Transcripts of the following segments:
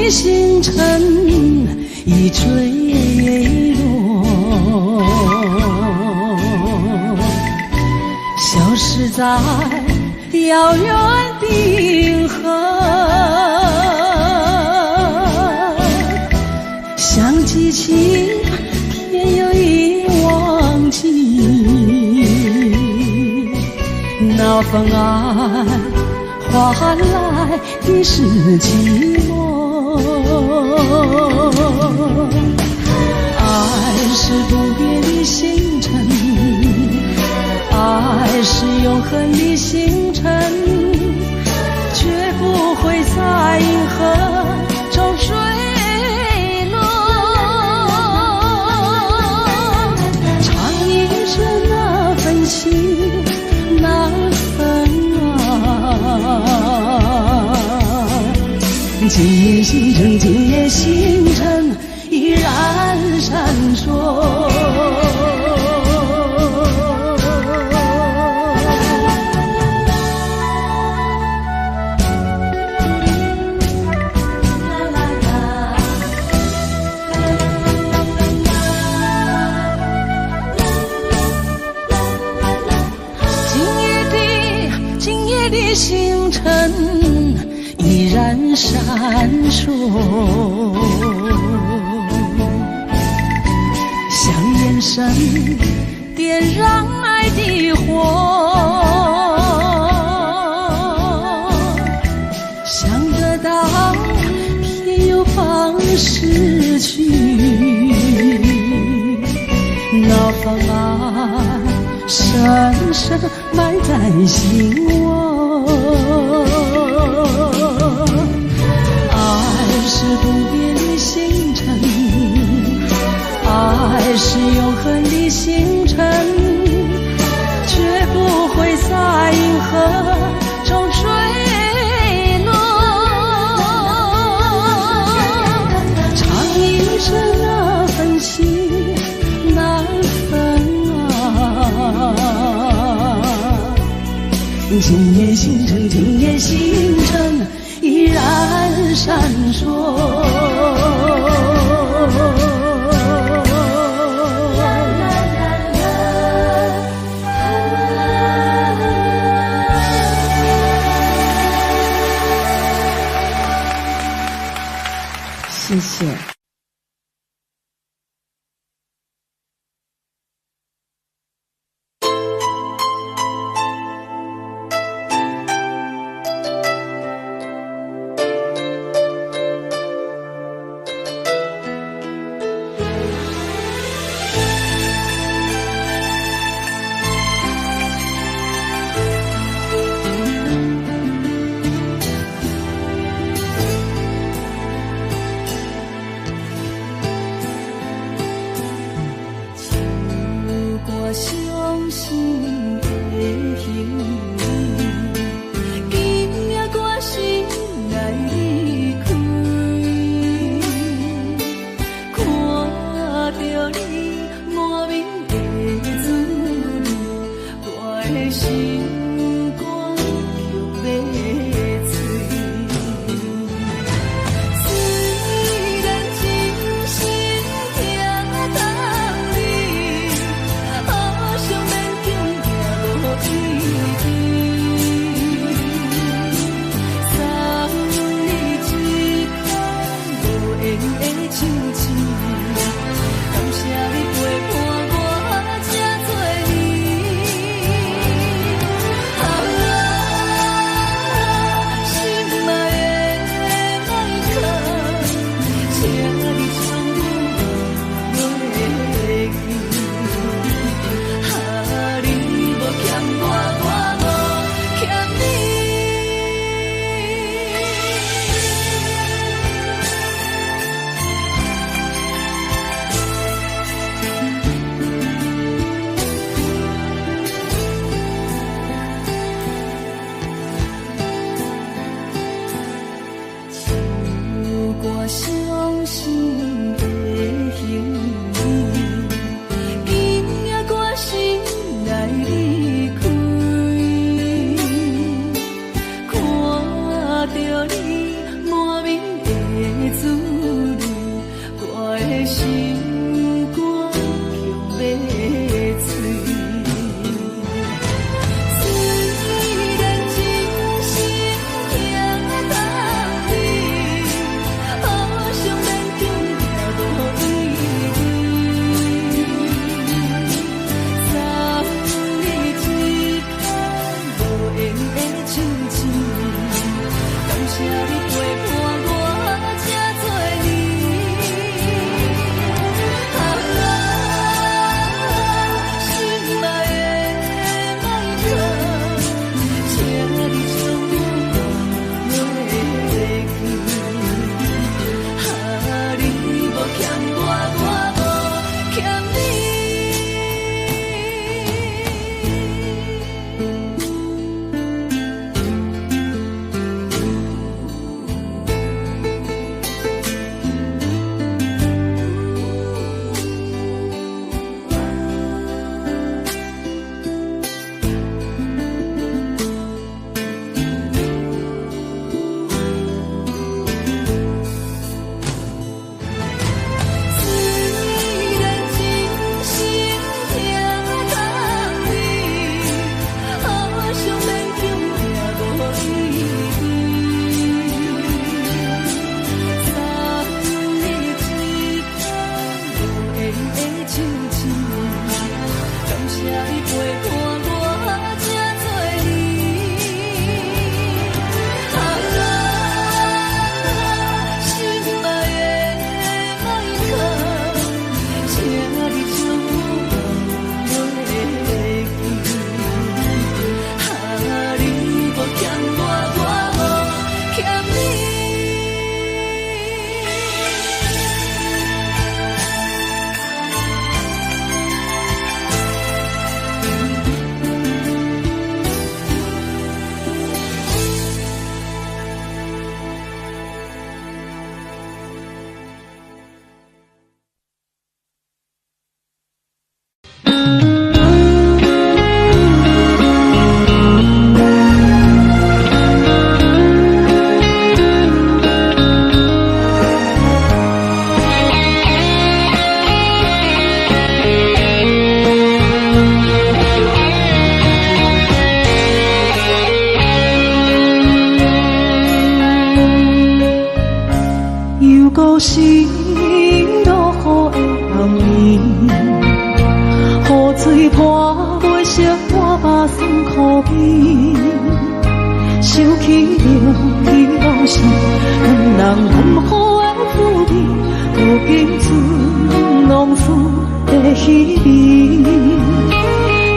的星辰已坠落，消失在遥远的银河。想记起天又已忘记，那份爱换来的是寂寞。爱是不变的星辰，爱是永恒的星辰，绝不会在银河中坠落。唱一声那份情，那份爱，今夜星辰，今夜星辰依然闪烁。星辰依然闪烁，像眼神点燃爱的火，想得到偏又怕失去，那份爱深深埋在心窝。爱是不变的星辰，爱是永恒的星辰，绝不会在银河中坠落。唱一声那份情，那份爱，今夜星辰，今夜星辰依然闪烁。谢谢。故是落雨的暗暝，雨水泼袂湿我目酸苦味，想起着彼往事，两人暗好的滋味，如今存浪子的稀微，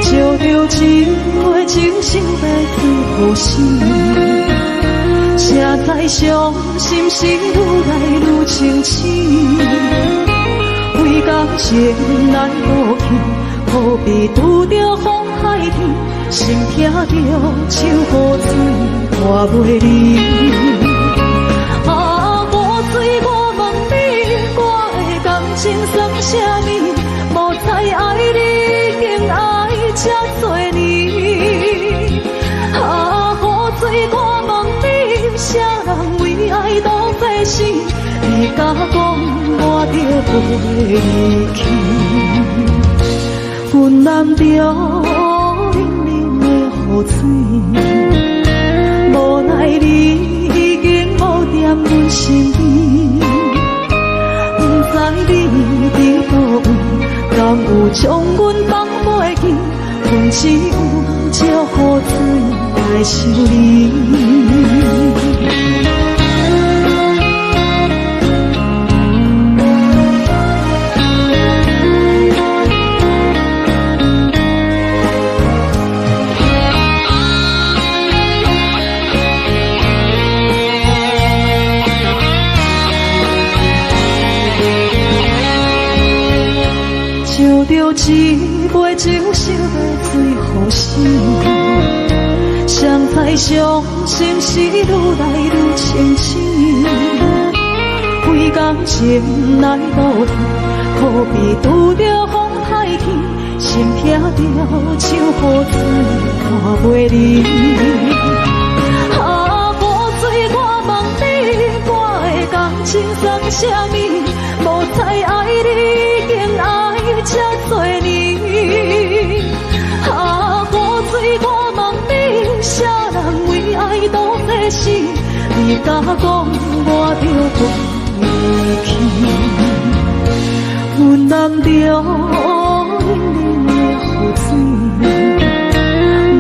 照着一月情深在最好时。谁知伤心事愈来愈清醒，为感情来倒去，何必拄着风海天，心痛着手雨水看袂离。啊，雨水，我问你，我的感情算啥物？无再爱你，竟爱这多年。啊，雨水，我问你，啥人为爱都费死？你甲讲我着袂离去，阮难着冷冷的雨水，无奈你已经无踮阮身边，不知你伫倒位，敢有将阮放袂记？阮只有借雨水来想你。照着一杯酒烧的最好时，谁知伤心事愈来愈清醒，为感情来倒去，何必拄着风太天，心痛着手雨水看袂离。啊，雨水，我问你，我的感情算啥物？无再爱你，竟爱这多年。啊，雨水，我问你，啥人为爱都费死？你甲讲我着袂离去，阮难着冷冷的雨水，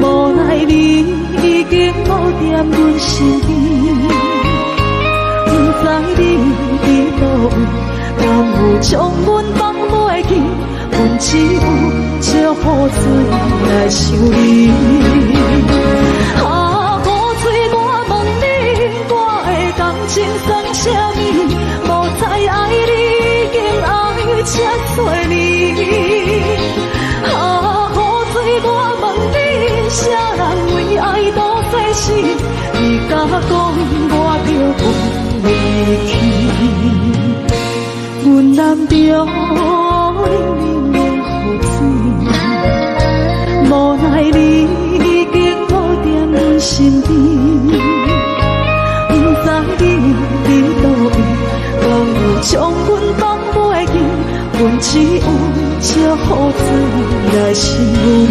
无奈你已经无踮阮身边，不知你伫倒位，敢有将阮放袂记？阮只有借雨水来想你。啊，雨水，我问你，我的感情算啥物？无再爱你，竟爱这多年。啊，雨水，我问你，啥人为爱都费死？你甲讲我着袂离去，阮难着冷冷的雨水，无奈你已经无踮阮身边，不知你伫倒位，敢有将阮放袂记？阮只有借雨水来想你。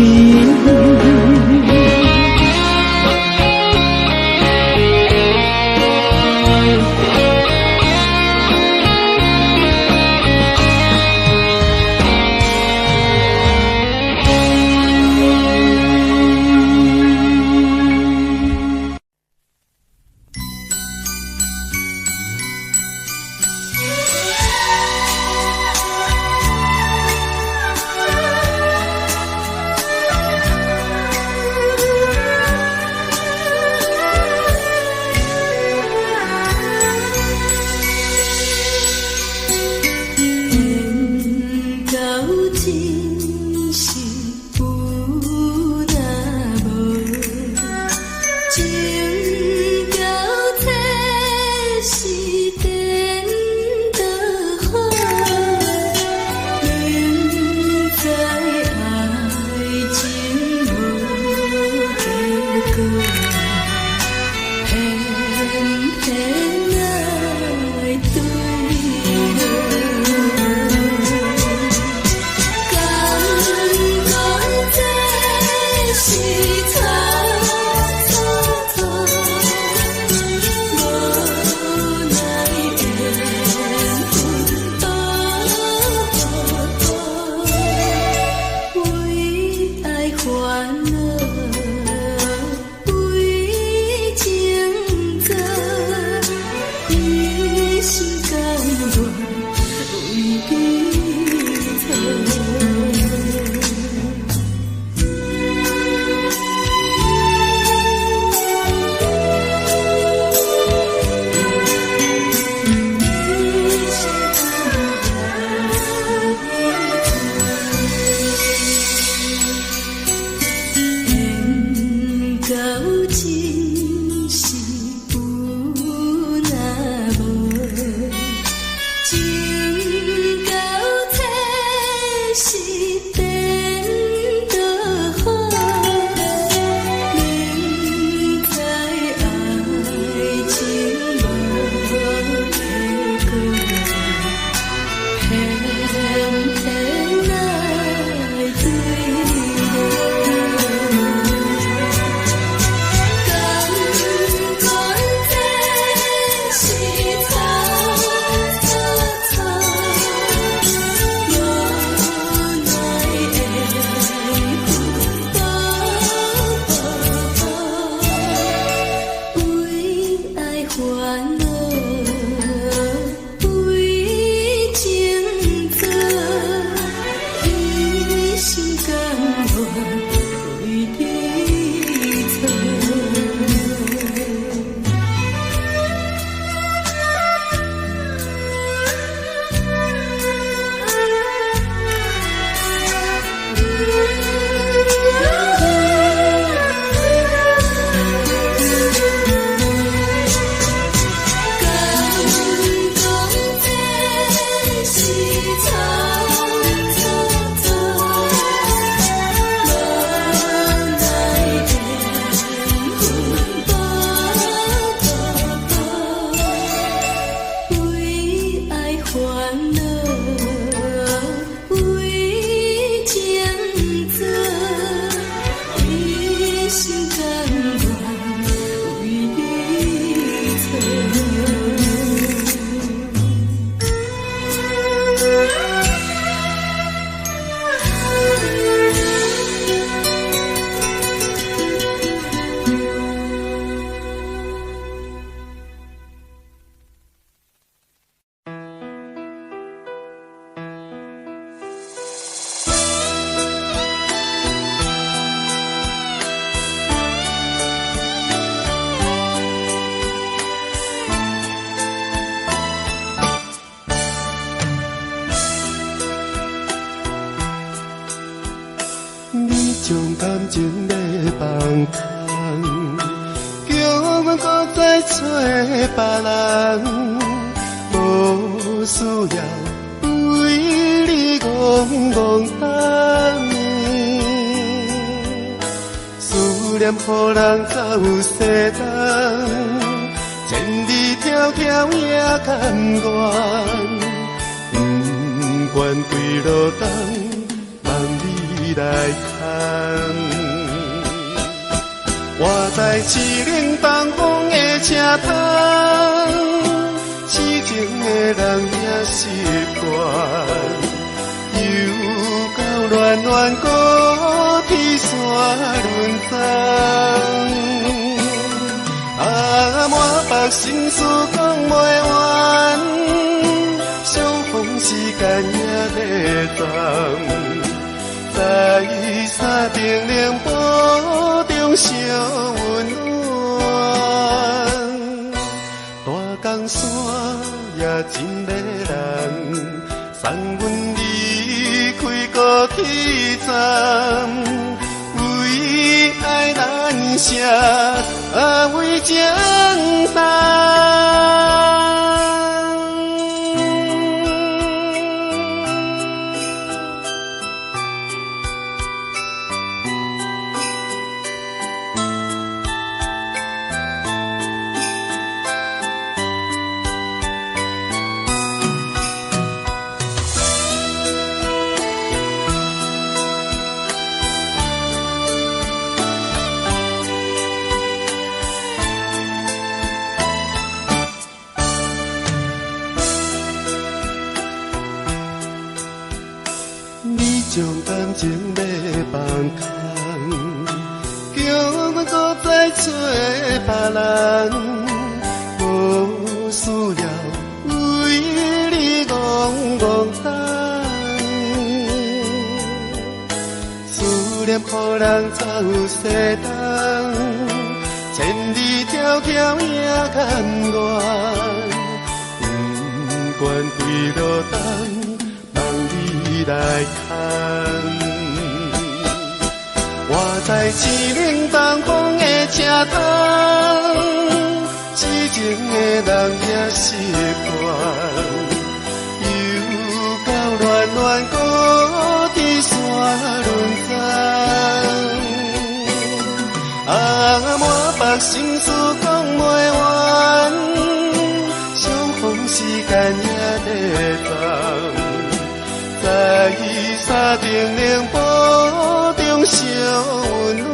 一心甘愿为你错。将感情的放空，叫阮搁再找别人，无需要为你戆戆等。思念予人走西东，千里迢迢也甘愿，不愿归路东，望你来牵。我在痴冷东风的车窗，痴情的人也习惯，又到暖暖高天山轮转。满腹心事讲袂完，相逢时间也在转。在山顶冷波中相温暖，大江山也真迷人，送阮离开高铁站，为爱难舍，为情重。将感情要放空，叫阮搁再找别人，无需念予人走西东，千里迢迢也甘愿，不管对路东，望你来牵。我在凄冷东风的车头，痴情的人也习惯。暖暖高低山轮转，满腹心事讲袂完，相逢时间也在撞，在山顶冷波中相温暖。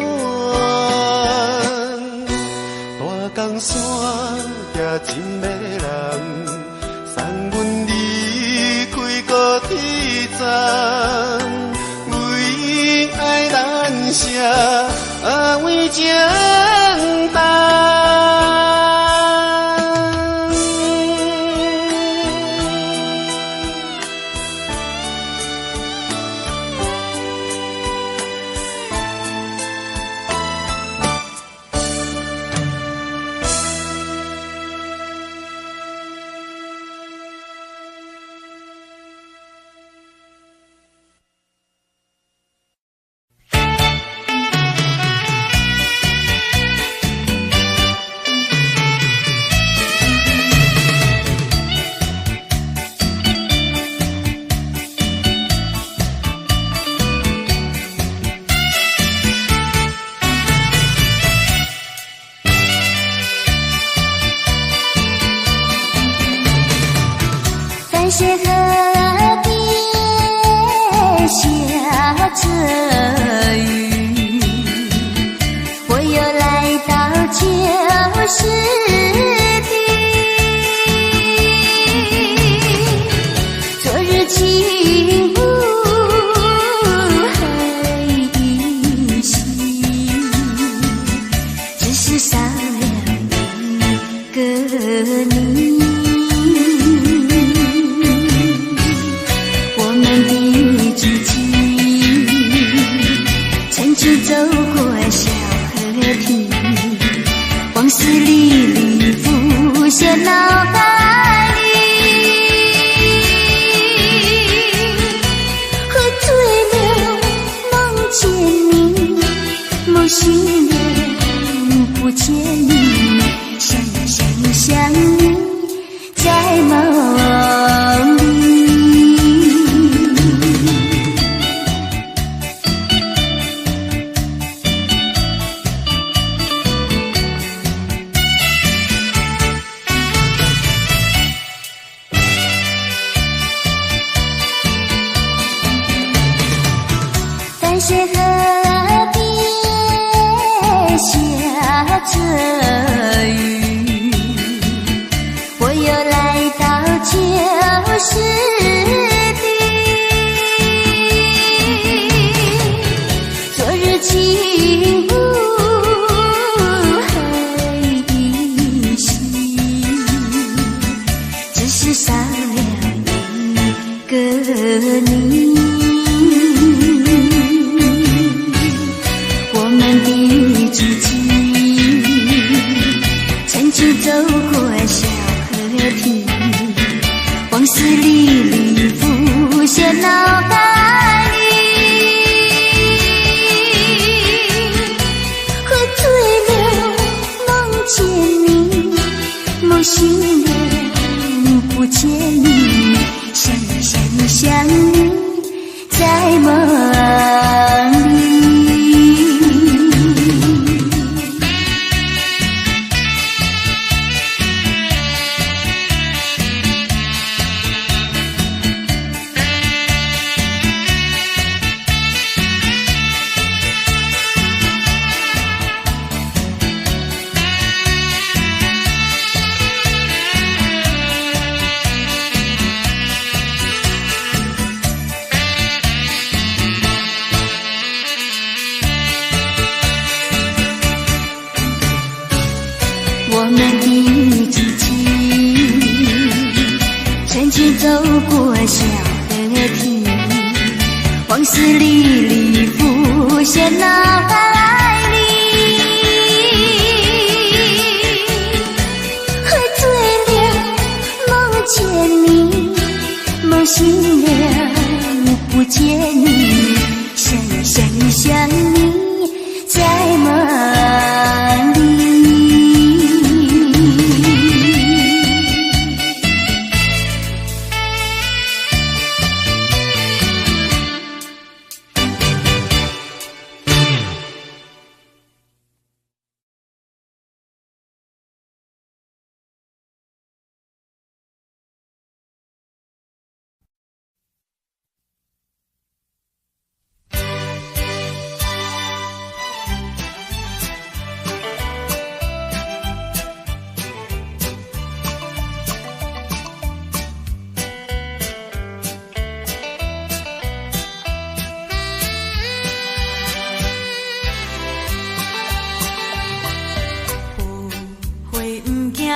大江山行真迷人，送阮离开高铁站，为爱难舍为简单。山水河边下着雨，我又来到旧时地，昨日情不还依稀，只是少了一个你。走过小河堤，往事历历浮现脑海里，喝醉了梦见你，梦醒了不见你，想你在梦里。山水河边下着雨，我又来到旧时地，昨日情不还依稀，只是少了一个你。的足迹，曾经走过小河堤，往事历历浮现脑海里，喝醉了梦见你，梦醒了不见你，想你在梦里。我们的足迹，曾经走过小河堤，往事历历浮些脑海里，喝醉了梦见你，梦醒了不见你，深深想你在梦里。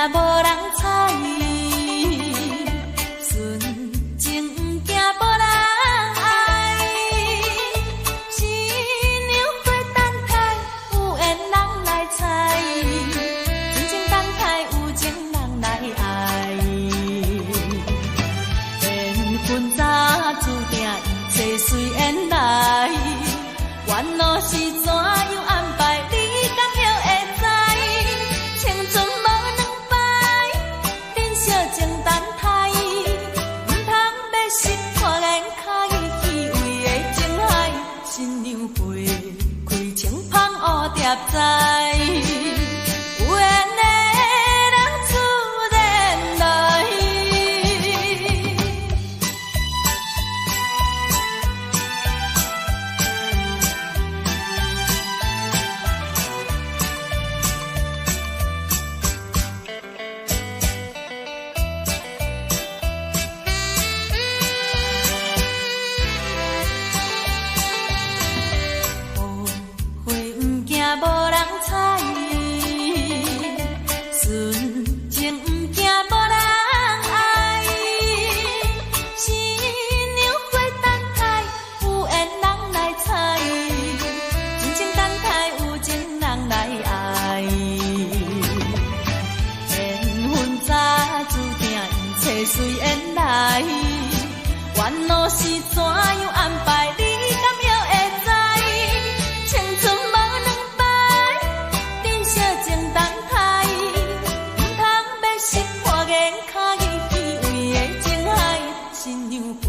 无人睬，纯情不惊无人爱。新娘花等待，有缘人来采，真情等待，有情人来爱。缘分早注定，一切随缘来。缘路是怎样安排，你敢晓会知？青春无两摆，珍惜情等待，唔通要失看眼卡伊虚伪的情海。新娘会开情芳乌蝶在，有缘的人自然来。无人睬，纯情不惊无人爱。新娘花等待，有缘人来采，真情等待，有情人来爱。缘分早注定，一切随缘来。缘路是怎样安排，你敢晓会知？青春无两摆，珍惜情等待，唔通要失看眼卡伊虚伪的情海。新娘会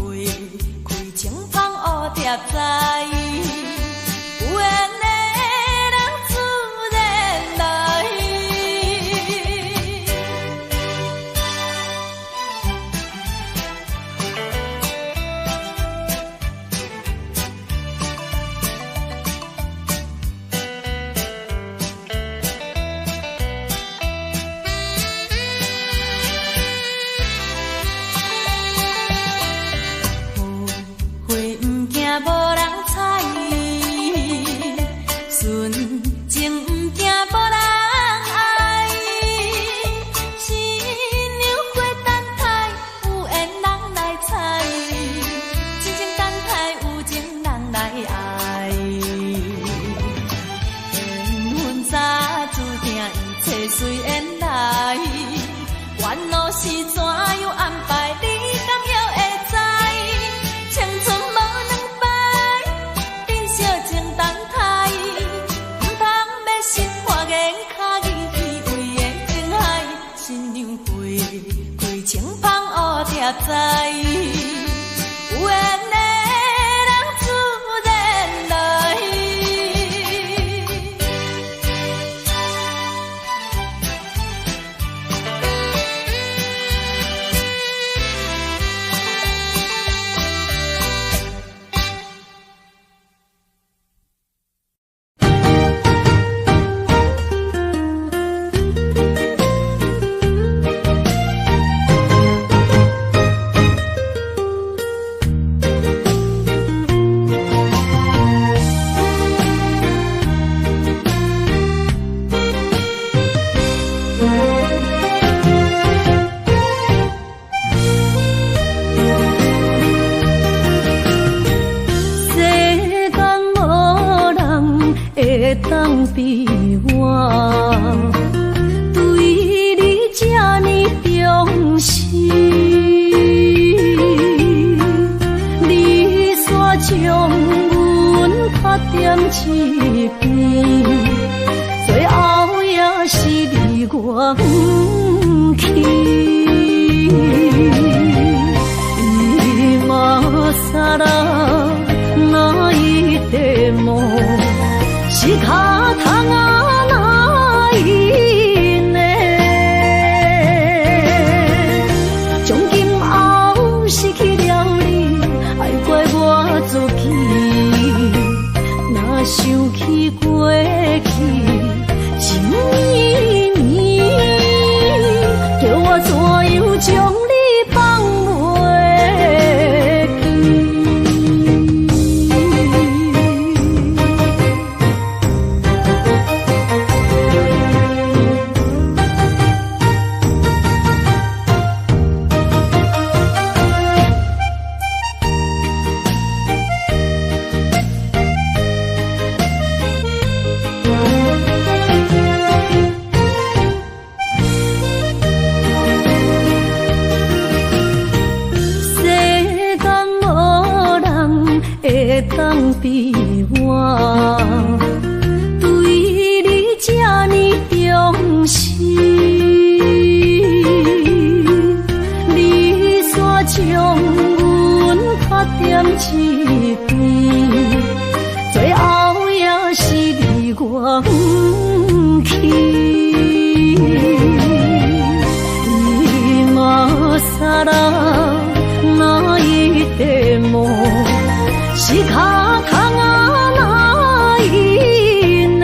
开情芳乌蝶在，有缘的人自然来。无人睬，纯情不惊无人爱。新娘花等待，有缘人来采，真情等待，有情人来爱。缘分早注定，一切随缘来。缘路是怎样安排，你敢晓会知？青春无两摆，珍惜情等待，唔通要失看眼卡伊虚伪的情海。新娘会开情芳乌蝶在，有缘的人自然来。当比我对你这呢重视，你煞将阮拍点一边，最后也是你我不去。今ら泣いても仕方がないね。从今后失去了你，爱怪我自己。若想起过去情绵绵，叫我怎样将你放袂？当比我对你这呢重视，你煞将阮拍点一边，最后也是你我不去。今ら泣いても仕方がないね。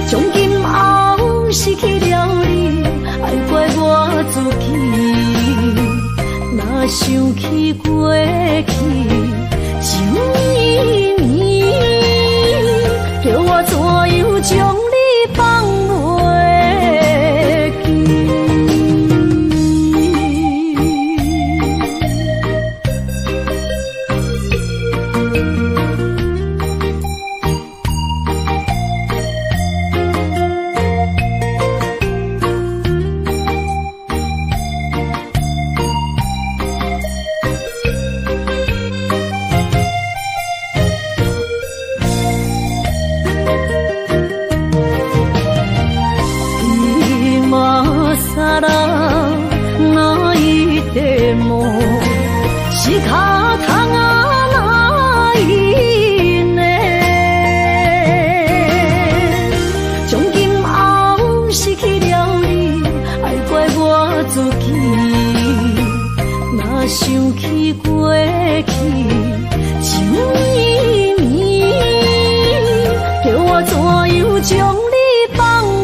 从今后失去了你，爱怪我自己。若想起过去情绵绵，叫我怎样将你放袂？仕方がないね。从今后失去了你，爱怪我自己。若想起过去情绵绵，叫我怎样将你放袂？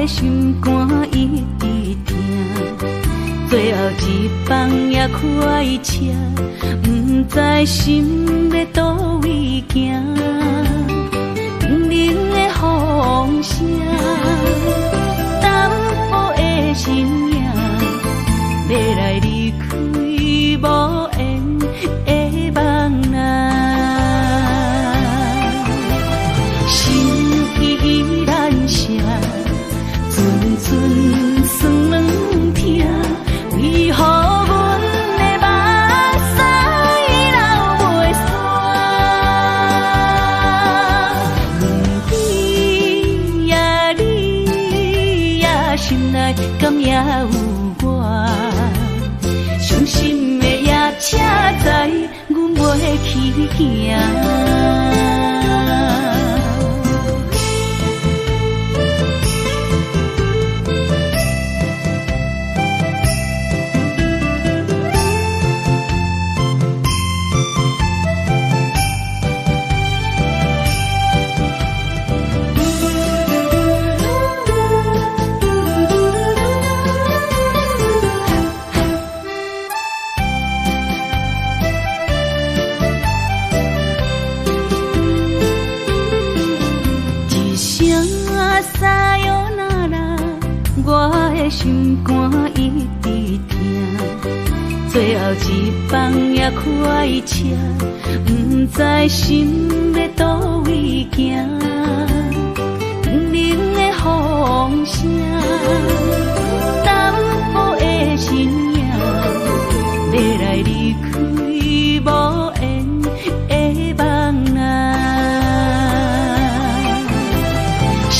心肝一直疼，最后一放也开车，不知心要倒位行。冷冷的风声，淡薄的声影，要来离开无缘的梦啊，心依然舍。寸寸酸软疼，为何阮的目屎流来敢也有我，伤心的也车载，阮袂去行。心肝一直疼，最後一放也開車，不知心要倒位行。冷冷的風聲，東雨的身影，要來離開無緣的夢啊，心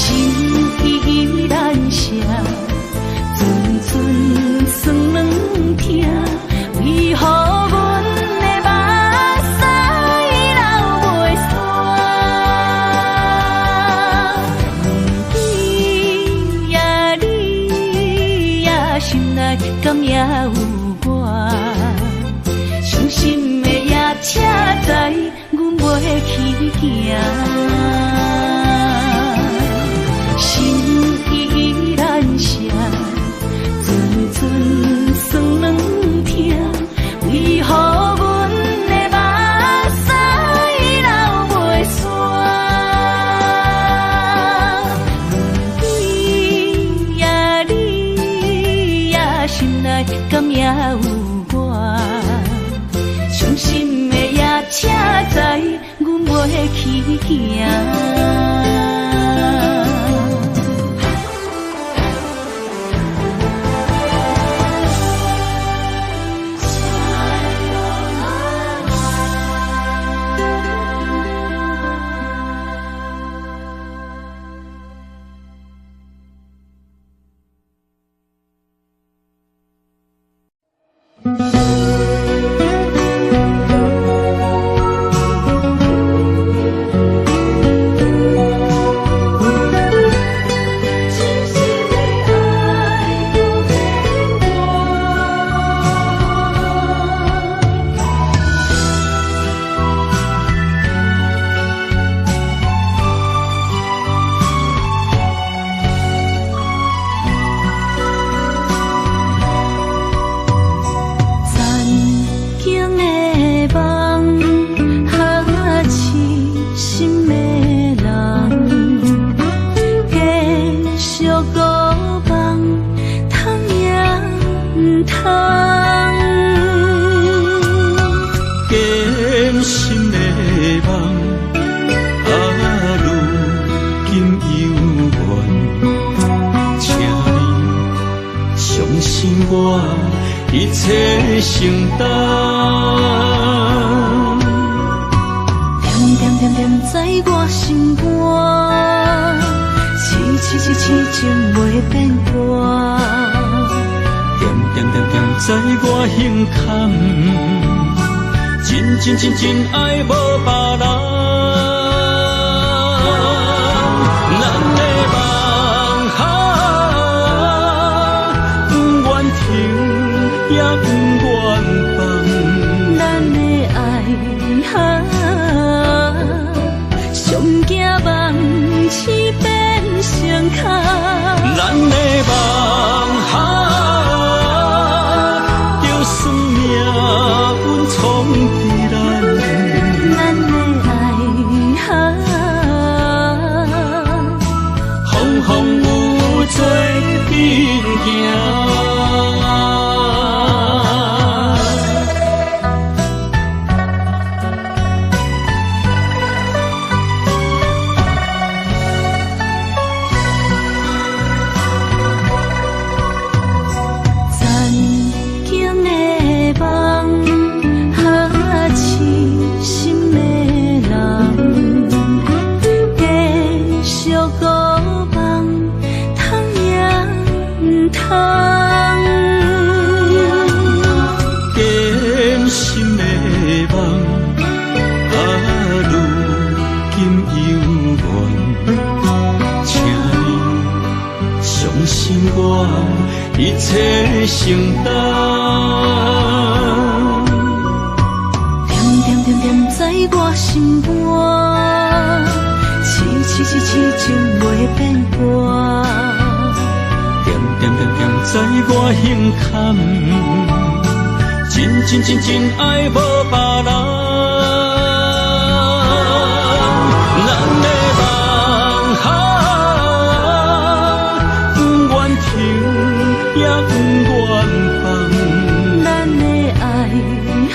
依然寫。酸软疼，为何阮的目屎流袂煞？阮呀你呀，心内敢也有我？伤心的夜车载，阮袂去行。心依然写。酸软疼，为何阮的目屎流袂煞？你呀你呀，心内敢也有我？伤心的夜车载，阮袂去行。一切承担，点点点点在我心肝，痴情袂变卦，点点点点在我胸坎，真爱无别人。咱的梦不愿停，也不愿放。咱的爱上惊梦痴变成空。咱的梦就算命运冲击咱。咱的爱风有做阵行。心我一切承担。点点点点在我心肝，痴痴痴痴情袂变卦。点点点点在我心坎，真真真真爱无别人。咱的梦哈，不愿停也不愿放。咱的爱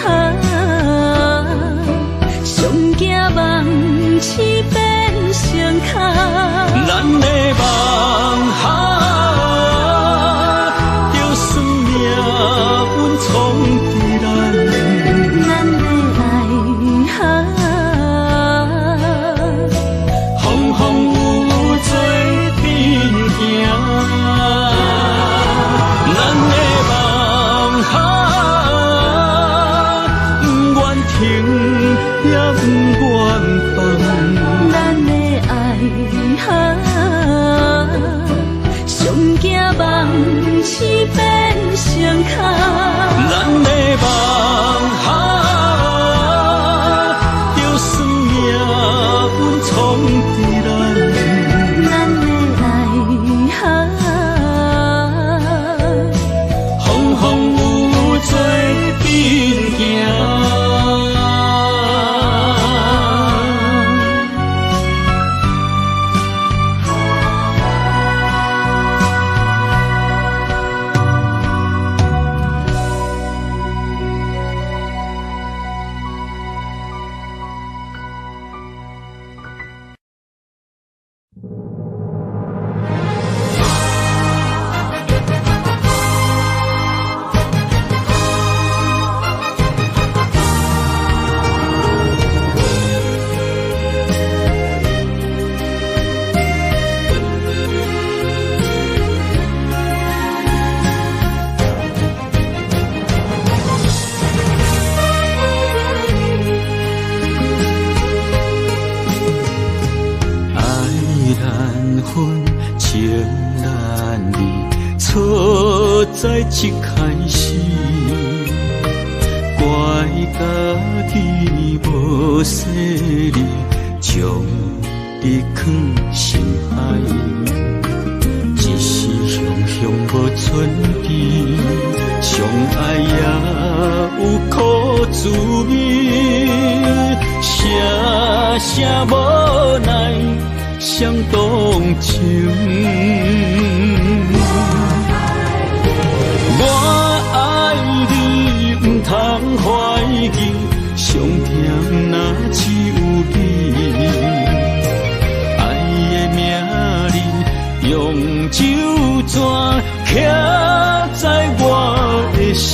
哈，上惊梦痴变成空。咱的梦哈。痴变成空，咱的梦哈，就算命运冲敌咱，咱的爱哈，风风雨做阵行。在一开始，怪家己无细腻，将你藏心海。一时雄雄无存边，相爱也有苦滋味，声声无奈伤动情。我爱你，不通怀疑，上甜若只有你。爱的名字用酒泉刻在我的心。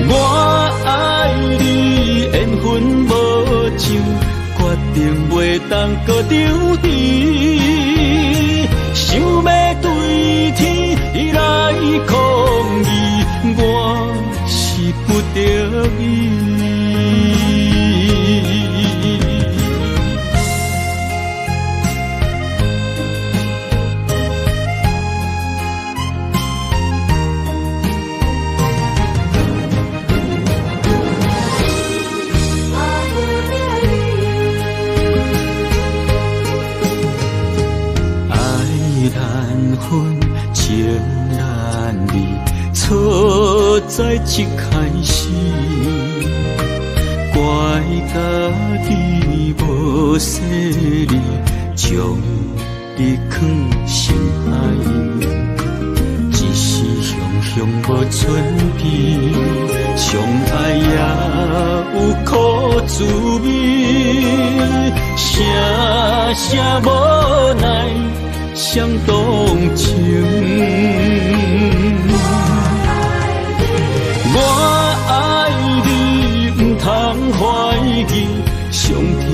我爱你，缘分无情，决定袂当搁丢弃。想要对天来抗议，我是不得已。情难离，错在一开始，怪家己无细腻，将你藏心海。一时雄雄无存边，相爱也有苦滋味，声声无奈伤动情。我爱你，不通怀疑，上甜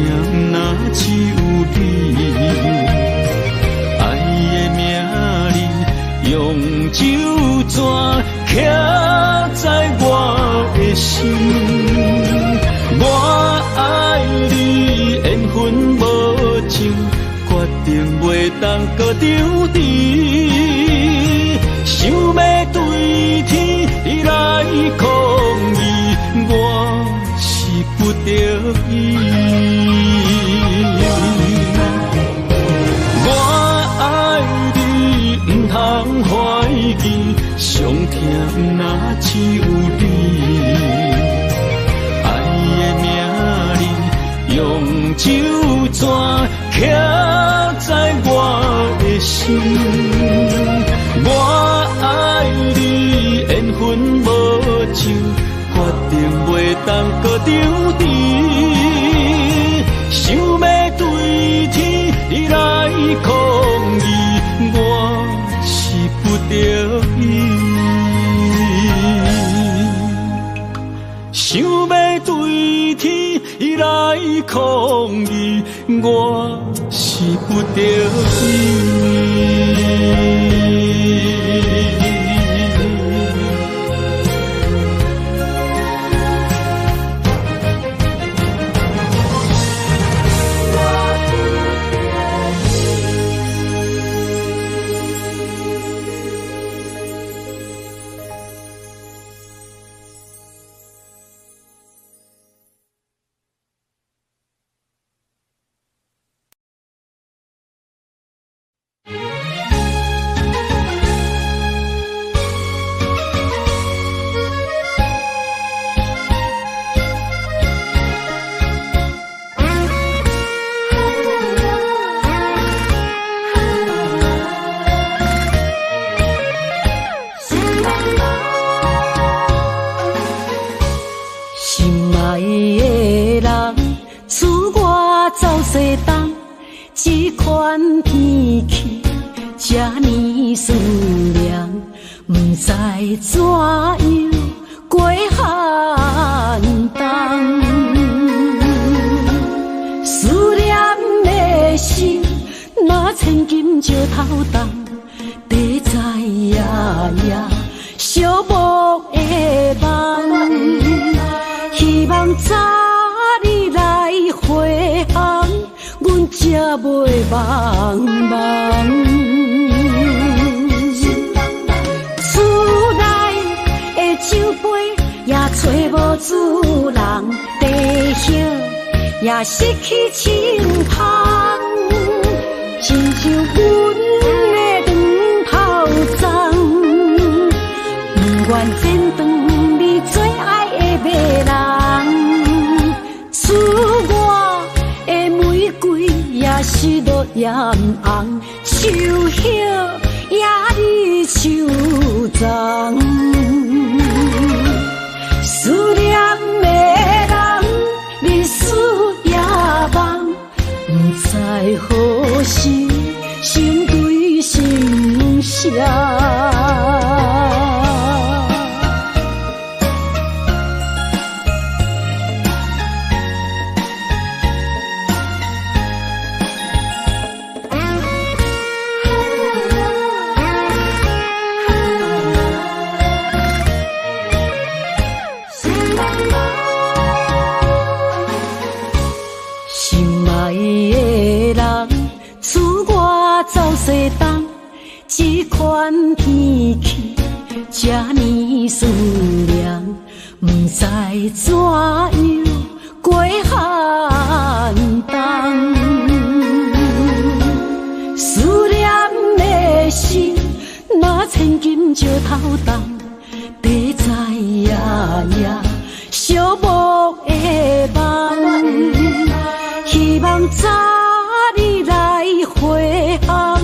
若只有你。爱的名字用酒泉刻在我的心。我爱你，缘分无情，决定袂当搁丢弃。通怀疑，上疼若只有你。爱的名字用酒泉刻在我的心，我爱你缘分无尽，决定袂当搁丢低，想要对天来抗议，我是不得已。想要对天来抗议，我是不得已。这款天气这呢酸凉，不知怎样过寒冬。思念的心，若千金石头重，地在夜夜寂寞的梦。希望早日来回航，阮才袂茫茫。厝内的酒杯也找无主人，地叶也失去清芳，亲像阮的长头鬃，不愿剪断你最爱的迷人。厝外的玫瑰也是落艳红，秋叶也离秋丛。思念的人，日思夜梦，不知何时心对心声。西东，这款天气这呢酸凉，不知怎样过寒冬。思念的心，若千金石头重，地在夜夜寂寞的梦。希望早日来回航，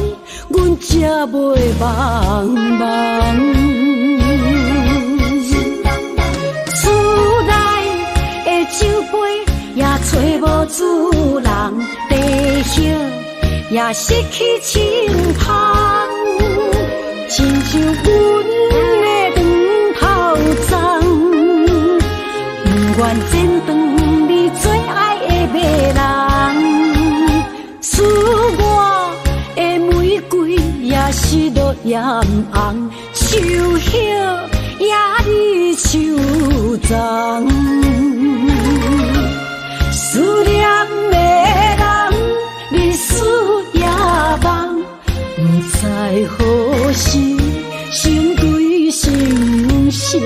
阮才袂茫茫。厝内的酒杯也找无主人，地叶也失去清芳，亲像阮的长头鬃，不愿剪断你最爱的迷人。厝外的玫瑰也是落艳红，秋叶也离秋丛。思念的人，日思夜梦，不知何时心对心声。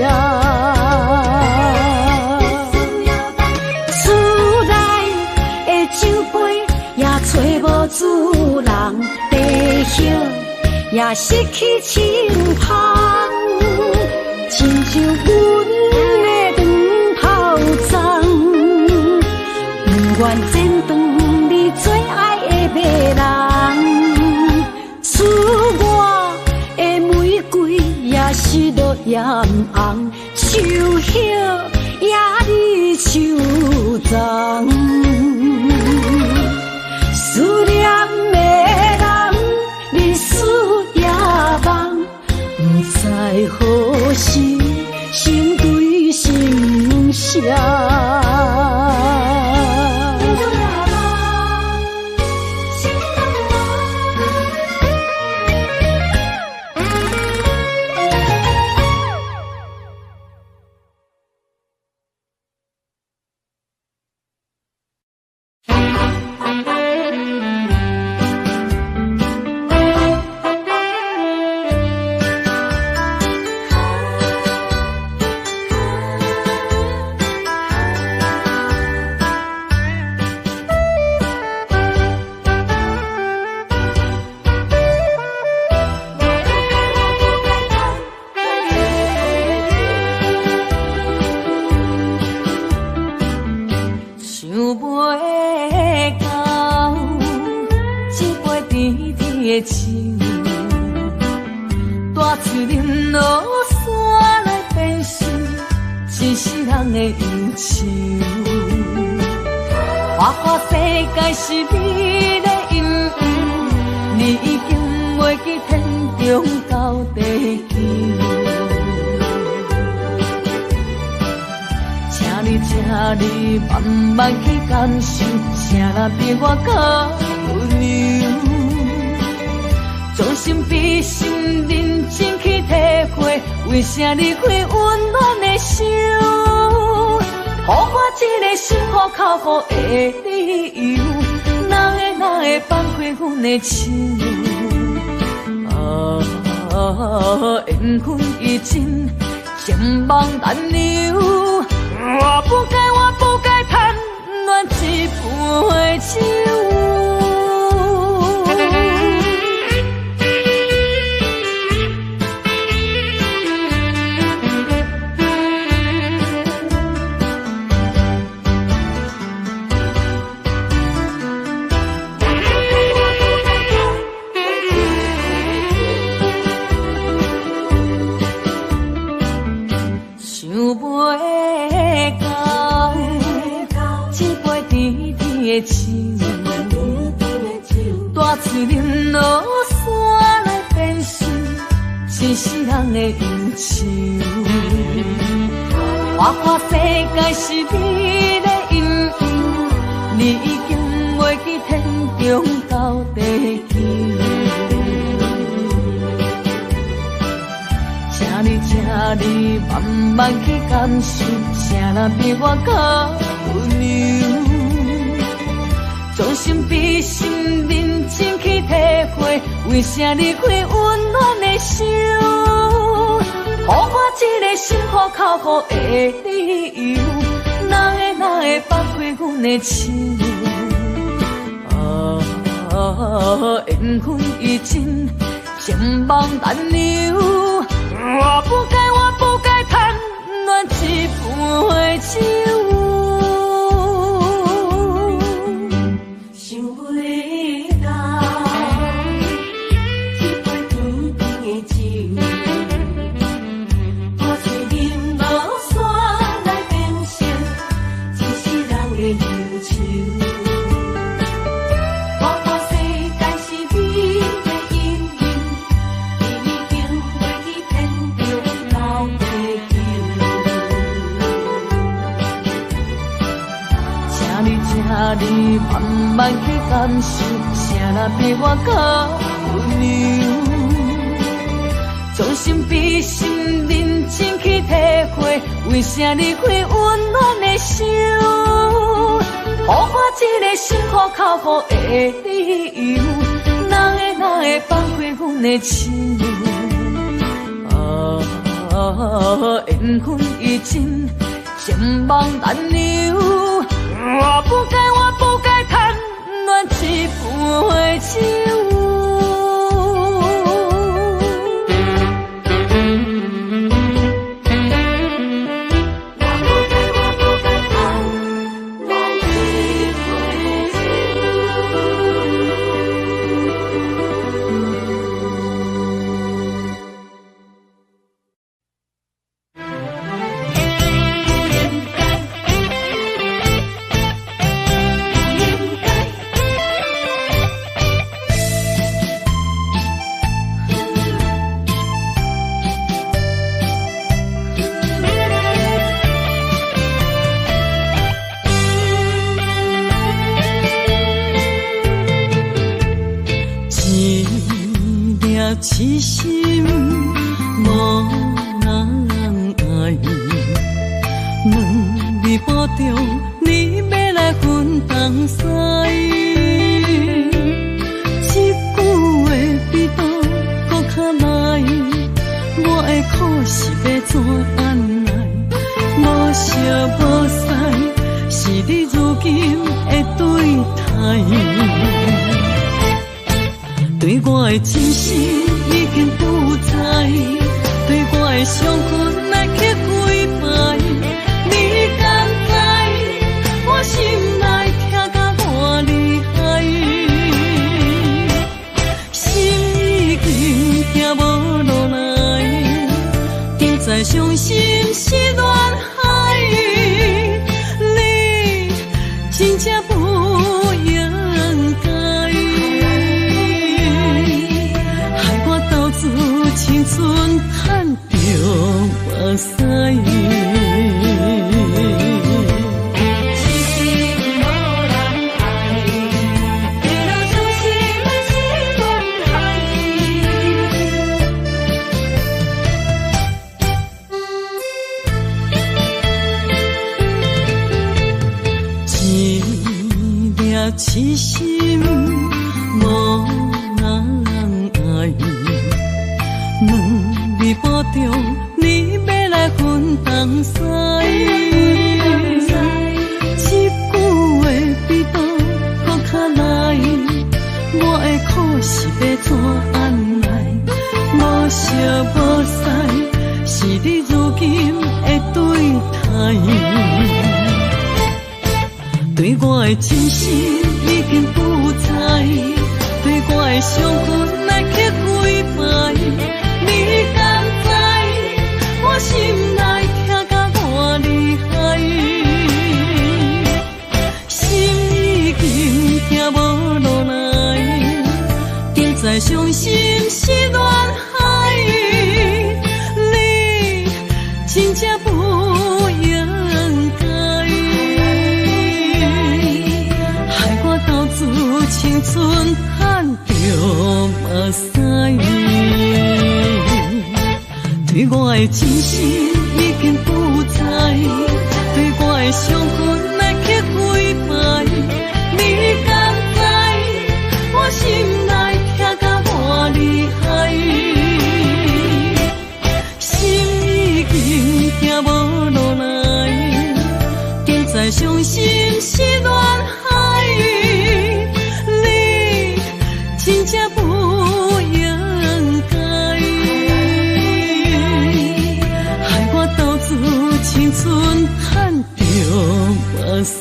找无主人，地叶也失去清芳，亲像阮的长头鬃，不愿剪断你最爱的迷人，使我的玫瑰也是落艳红，秋叶也你手脏，思念的人，日思夜梦，不知何时心对心伤。为啥离开温暖的手？予我一个心苦口苦的理由，哪会放开阮的手？缘分已尽，情梦难留。我不该贪恋一杯酒。大嘴啉落山来变成一世人的忧愁。我看世界是你的阴影，你已经袂记天中到地球。请你慢慢去感受，谁人比我较温柔？将心比心，认真去体会，为啥离开温暖的手？予我一个心苦口苦的理由，哪会放开阮的手？缘分已尽，情梦难留。我不该贪恋一杯酒。你慢慢去感受，谁人比我较温柔？将心比心，认真去体会，为啥离开温暖的手？予我一个心苦口苦的理由，哪会放开阮的手？缘分已尽，情梦难留。我不该贪恋一杯酒。痴心无人爱，两字半中，你要来分东西。一句话比刀搁较来，我的苦是要怎安来？无惜无使，是你如今的对待。对我的真心已经不在，对我的伤痕来去几摆。你敢知我心内痛甲偌厉害？心已经行无落来，定在伤心是恋海。你真正不应该。青春赚着目屎，痴心无人爱，为了伤心是恋海。一粒痴心无人爱。两字半中，你要来分东西。一句话比刀搁较来，我的苦是要怎安来？无惜无使，是你如今的对待。对我的真心已经不在，对我的伤痕来去几摆。你敢知我心内痛甲偌厉害？心已经行无落来，定在伤心是恋海。你真正不应该，害我斗志青春赚着目屎。对我的真心已经不在，对我的伤痕来去几摆。你敢知我心内痛甲偌厉害？心已经行无落来，定在伤心是恋海。你真正不应该。青春赚着目屎。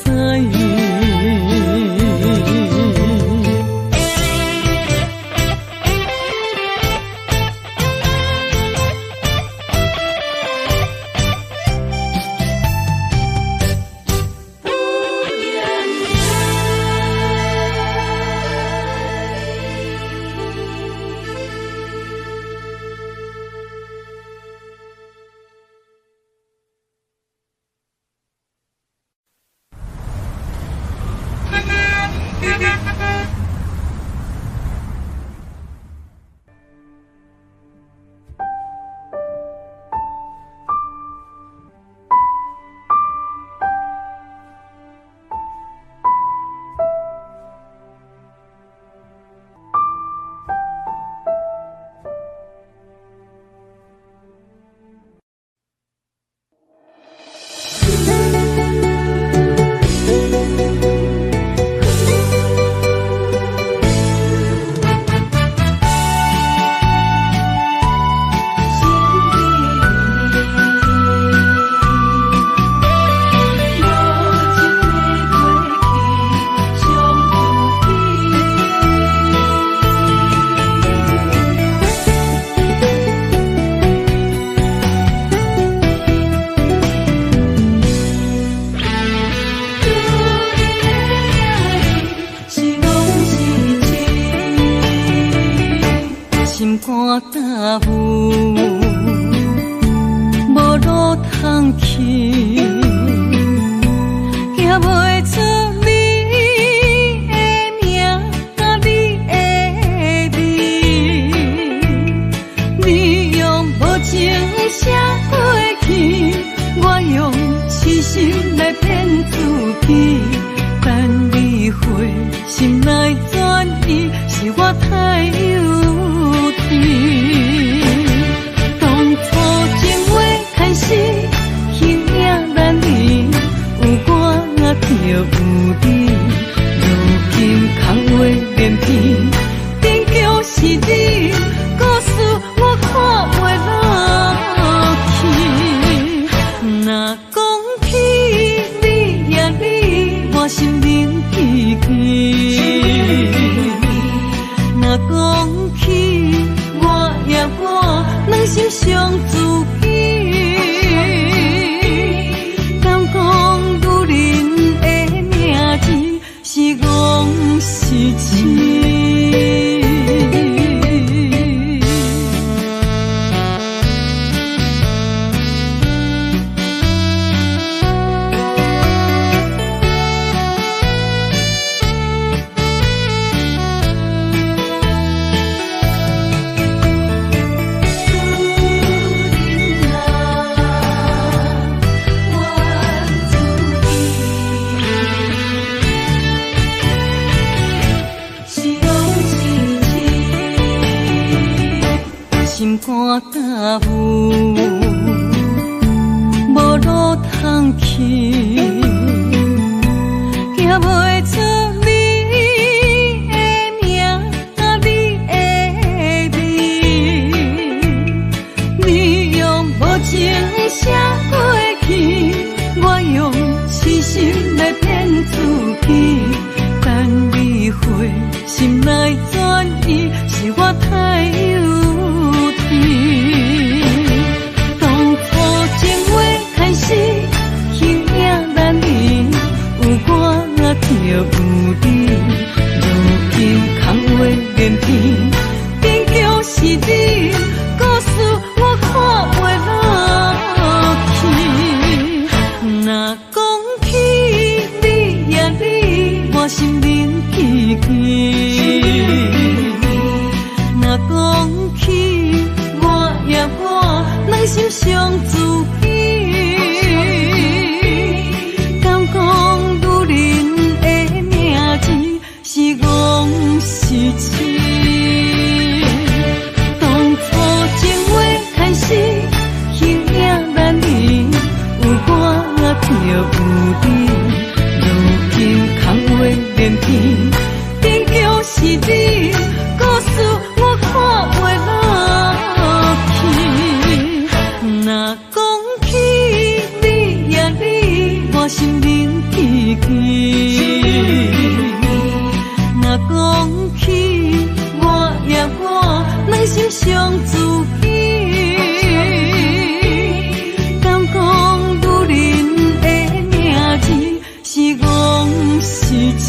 肝焦浮，无路通去，行袂出你的名甲你的字，情写过去，我用痴心来骗自己，等你回心来转移，是我太幼稚。当初情话开始，形影难离，有我就有你，如今空话连篇，终究是你，故事我看袂落去。若讲起你呀你，我心灵记记；若讲起我呀我，两心相知己。敢讲女人的名字是戆是痴？心肝甲有，无路通去，行袂出你的名，你的字。你用无情写过去，我用痴心来骗自己，等你回心来转移，是我太幼。当初情话开始，形影难离，有我就有你，如今空话连篇，终究是你，故事我看袂落去。若讲起你呀你，我心灵记记；若讲起两心相知己，敢讲女人的名字是戆是痴？当初情话开始，形影难离，有我就有你，如今空话连篇，终究是你，故事我看袂落去。若讲起你呀你，我心灵记记；若讲起我呀我，两心相知己。敢讲女人的名字是戆是痴？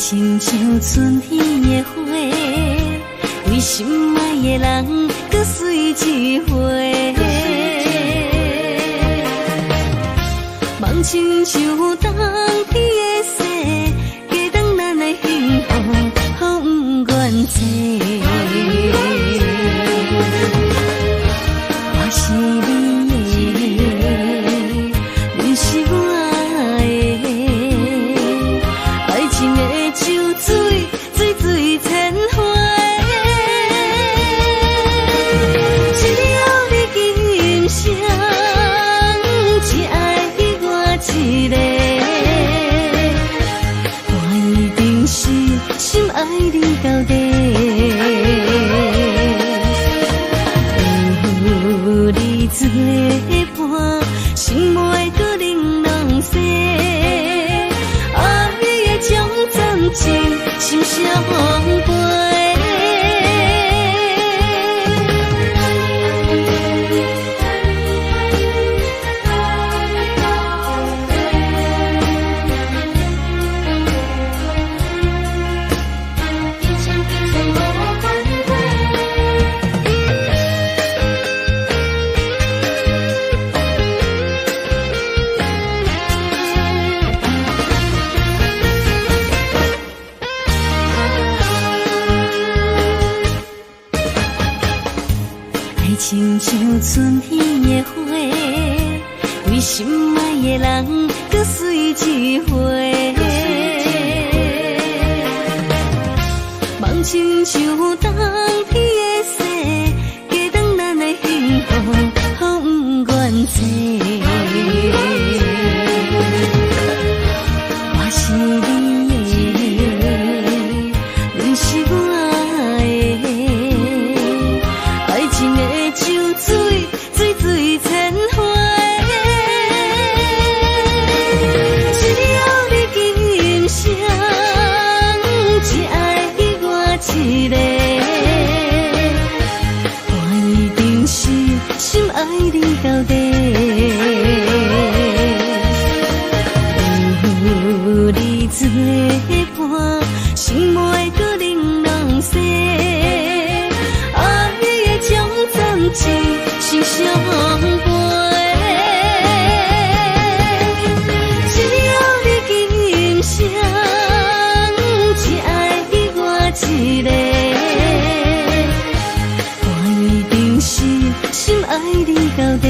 亲像春天的花，为心爱的人，搁水一回。梦亲像冬天的雪，加长咱的幸福，予不愿坐。我是你的，你是我的，爱情的酒水，水水千回。只要你记作伴，心袂搁冷冷雪。爱的将暂时心相陪。亲像春天的花，为心爱的人搁随一回。梦亲像冬天的雪，加长咱的幸福，好不愿切。我是你的，你是我的，爱情的像水，水水千回。只要你今生只爱我一个，我一定是心爱你到底。有你作伴，心袂搁冷冷雪。爱的将暂时心相陪。只要你今生只爱我一个，我一定是心爱你到底。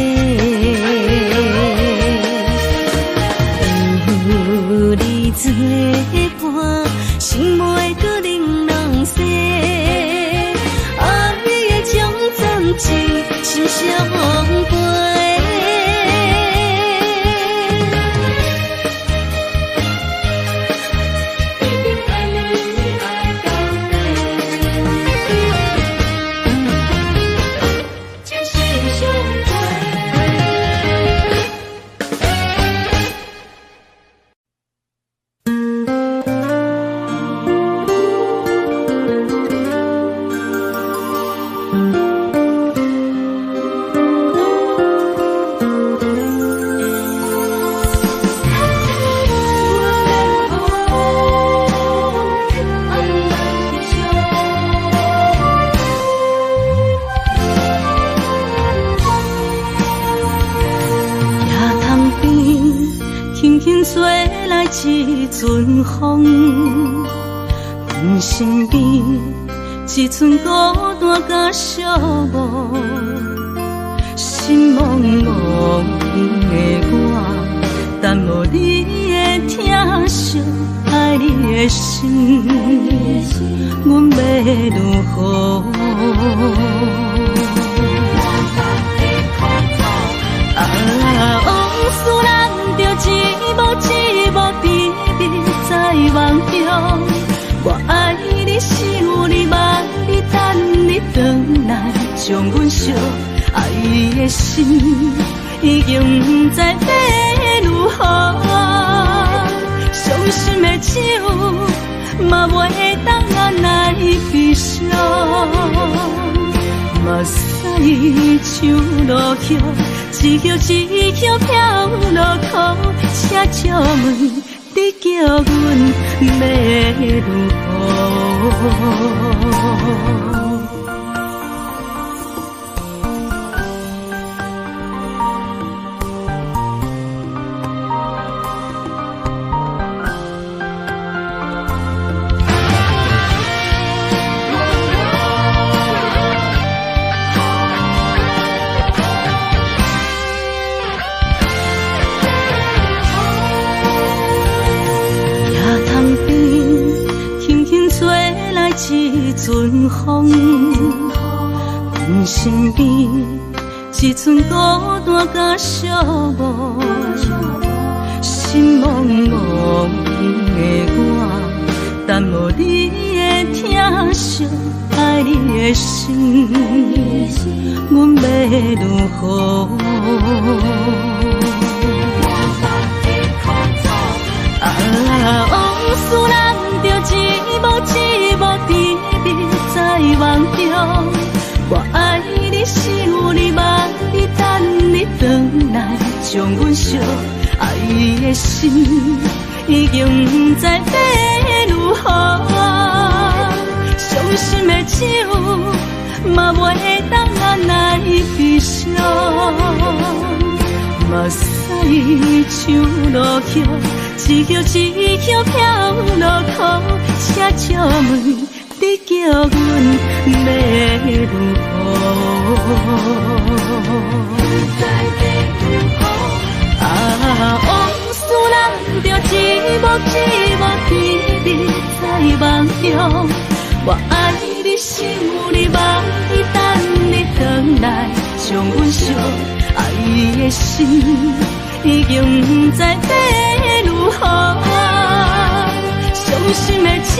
有你作伴，心袂搁冷冷雪。爱的将暂时心相陪。一阵风，阮身边一寸孤单甲寂寞，心茫茫的我，等无你的疼惜，爱你的心，阮要如何？往事咱着一幕一幕秘密在梦中。我爱你，想你，望你，等你回来，将阮惜爱的心已经不知要如何。伤心的手嘛袂当按来悲伤，目屎像落雨，一曲一曲飘落雨，请借问你叫阮要如何？一阵风，阮身边一寸孤单甲寂寞，心茫茫的我，等无你的疼惜爱你的心，阮要如何？往事人着一幕甜蜜在梦中。我爱你想你望你等你回来，将阮惜爱的心已经不知要如何。伤心的手嘛袂当按来悲伤，目屎像落叶，一叶一叶飘落雨，且借问你叫阮要如何？往事人着一幕甜蜜在梦中。我爱你想你望你等你回来，将阮惜爱的心已经不知要如何。伤心的手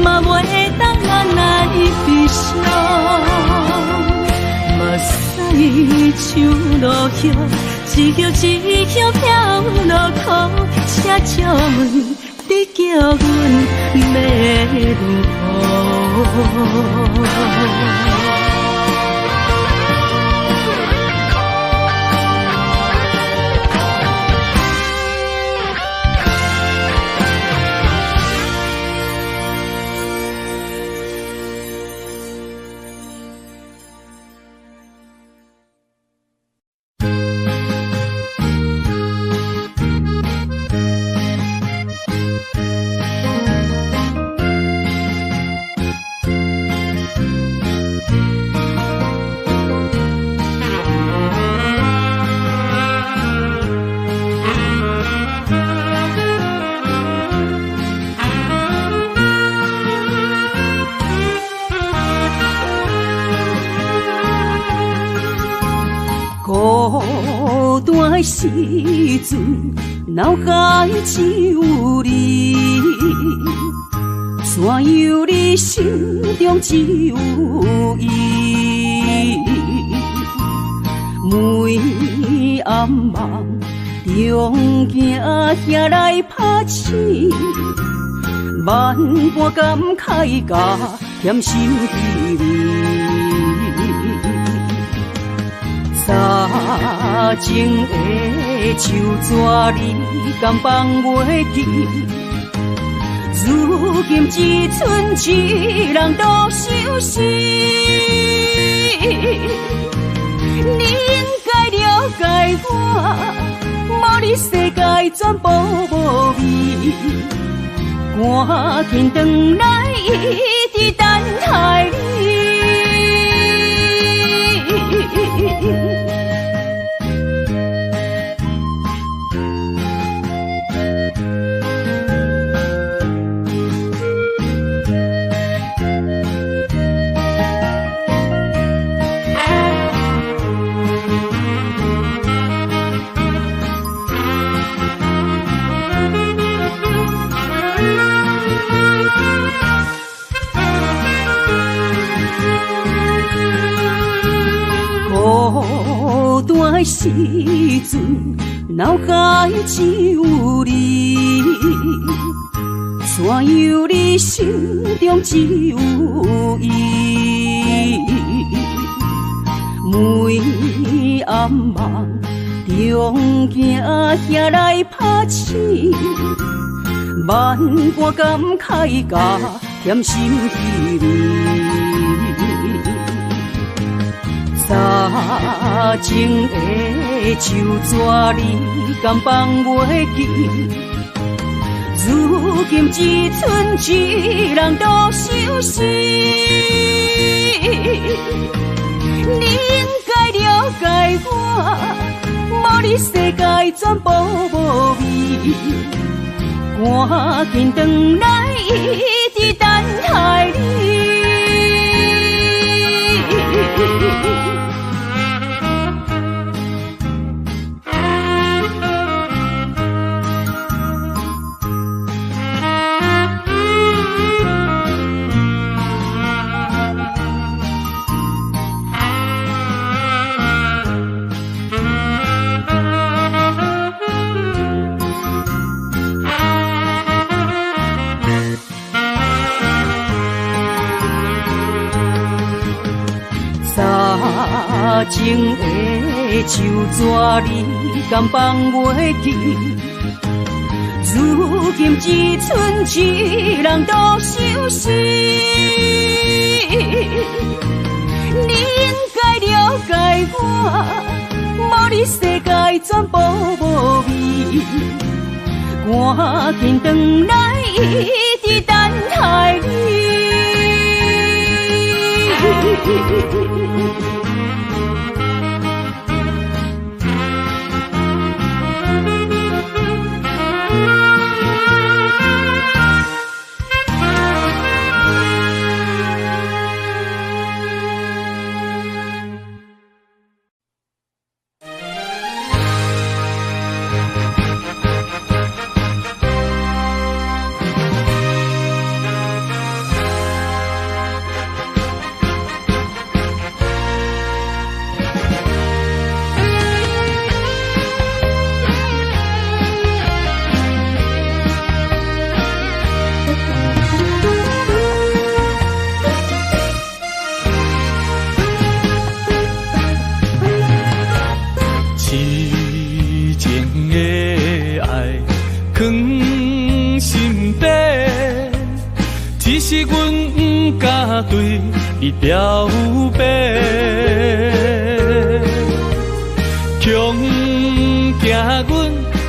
嘛袂当按来悲伤，目屎像落叶，一叶一叶飘落雨，且借问你叫阮要如何？孤单的时阵，脑海只有你，山有你，心中只有伊。每暗梦中行行来拍醒，万般感慨甲添心滋味。早情的手纸你敢放袂记？如今只剩一人独相思。你应该了解我，无你世界全部无味。赶紧回来，一直等待你。孤单的时阵，脑海只有你，山有你，心中只有伊。每暗梦中行行来拍醒，万般感慨甲添心滋味。早情的手纸你敢放袂记？如今只剩一人独相思。你应该了解我，无你世界全部无味。赶紧回来，一直等待你。情的手纸，你敢放袂记？如今只剩一人独相思，你应该了解我，无你世界全部无味。赶紧回来，一直等待你。是阮不敢对你表白，强行阮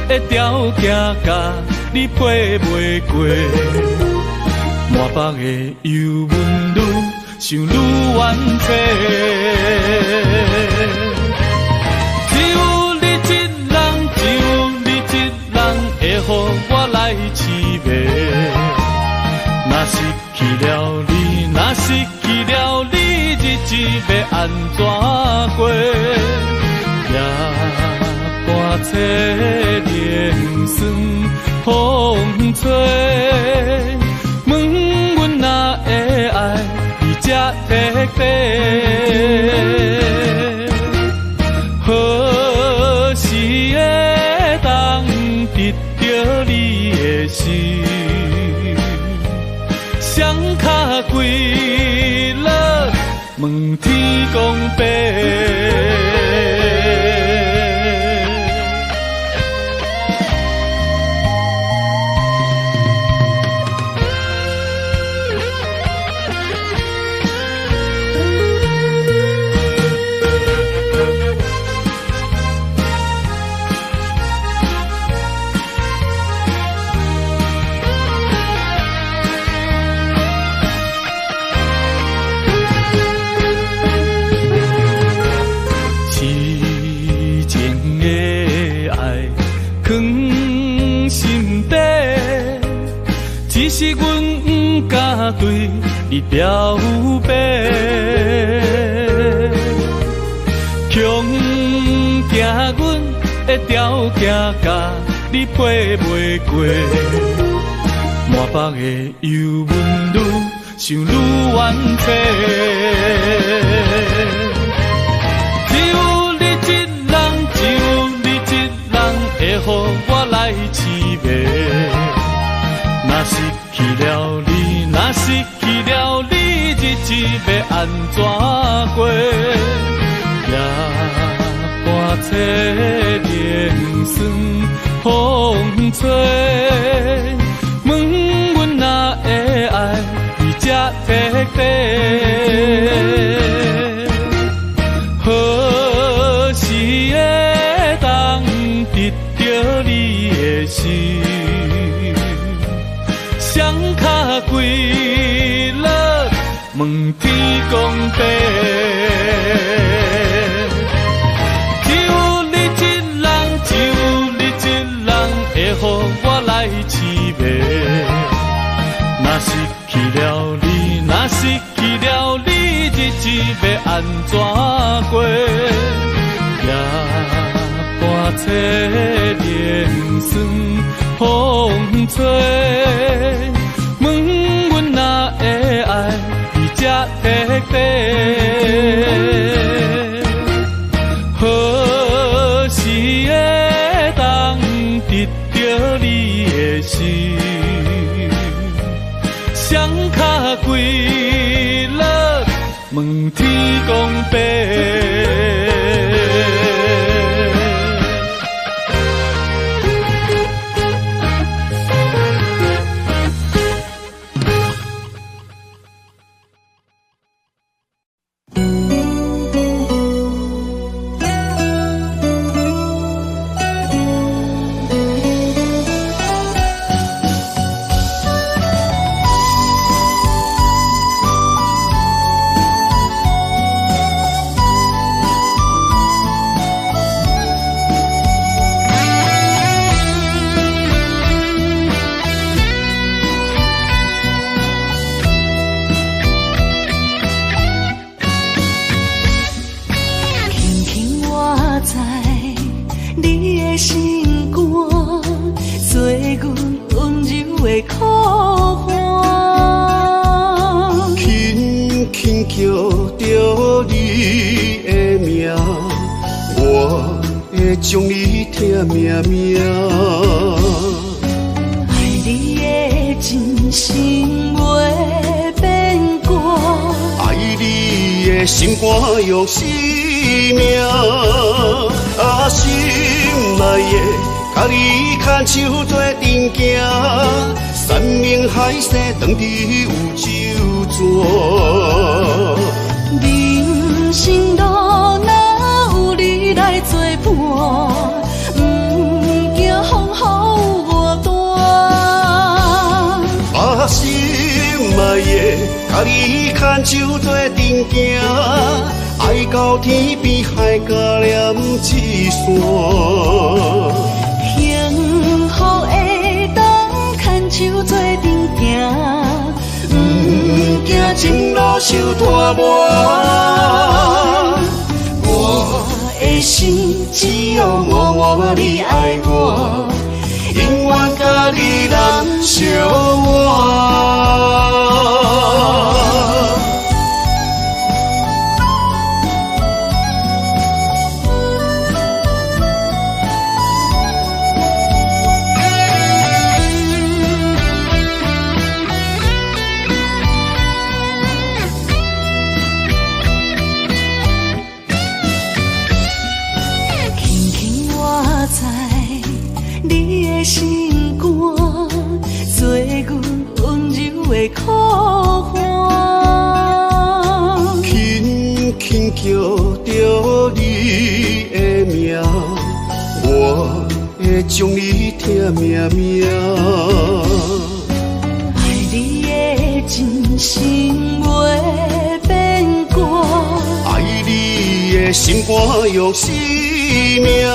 的条件甲你配袂过，满腹的忧闷愈想愈怨气。只有你一人，只有你一人会予我来凄迷。若失去了你，若失去了你，日子要安怎过？夜半切莲霜风吹，问阮哪会爱你这彻底？何时会当得到你的心？双脚跪落，问天公伯。只是阮不敢对你表白，强行阮的条件甲你配袂过，满腹的忧闷愈想愈怨气。只有你一人，只有你一人会予我来凄迷。若失去了你，若失去了你，日子要安怎过？夜半切莲霜风吹，问阮哪会爱你这彻底？何时会当得到你的心？双脚跪落，问天公伯。只有你一人，只有你一人会予我来凄迷。若失去了你，若失去了你，日子要安怎过？夜半切莲霜风吹。问阮哪会爱你这彻底？何时会当得到你的心？双脚跪落，问天公伯。我会将你疼命命。爱你的真心袂变卦，爱你的心肝用生命，啊心内的，甲你牵手做阵行，山盟海誓当伫有酒泉。人生路哪有你来作伴，不惊风雨我大。啊心内的，甲你牵手做阵行，爱到天边海角连一线。幸福会当牵手做阵行，不惊前路受拖磨。我的心只有默默你爱我，永远甲你人相活。心肝做阮温柔的靠岸，轻轻叫着你的名，我会将你疼命命。爱你的真心袂变卦，爱你的心肝用生命，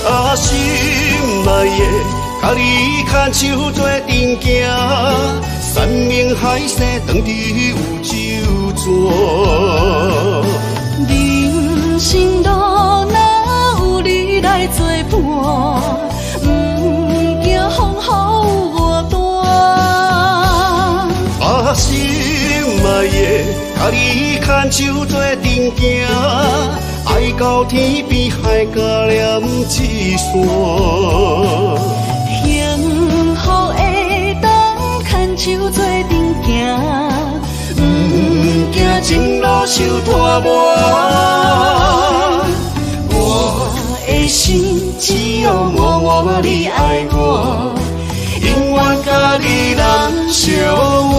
啊心内的，甲你牵手做阵行，山盟海誓当伫有酒泉。人生路哪有你来作伴，不惊风雨我大。啊心内的，甲你牵手做阵行，爱到天边海角连一线。幸福会当牵手做阵行，不惊前路受拖磨。我的心只有默默你爱我，永远甲你人相活。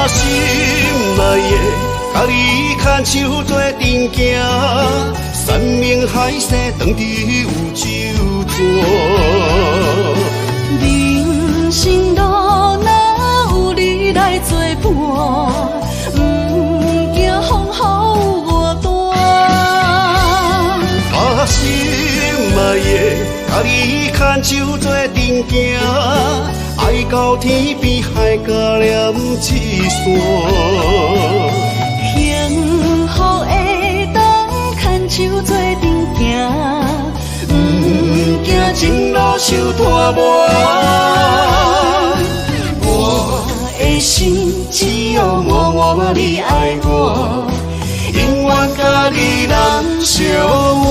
心内的，甲你牵手做阵行，山盟海誓当伫有酒泉。人生路哪有你来作伴，不惊风雨我大。啊心内的，甲你牵手做阵行，爱到天边海角连一线。幸福会当牵手做阵行，不惊前路受拖磨。我的心只有默默你爱我，永远甲你人相活。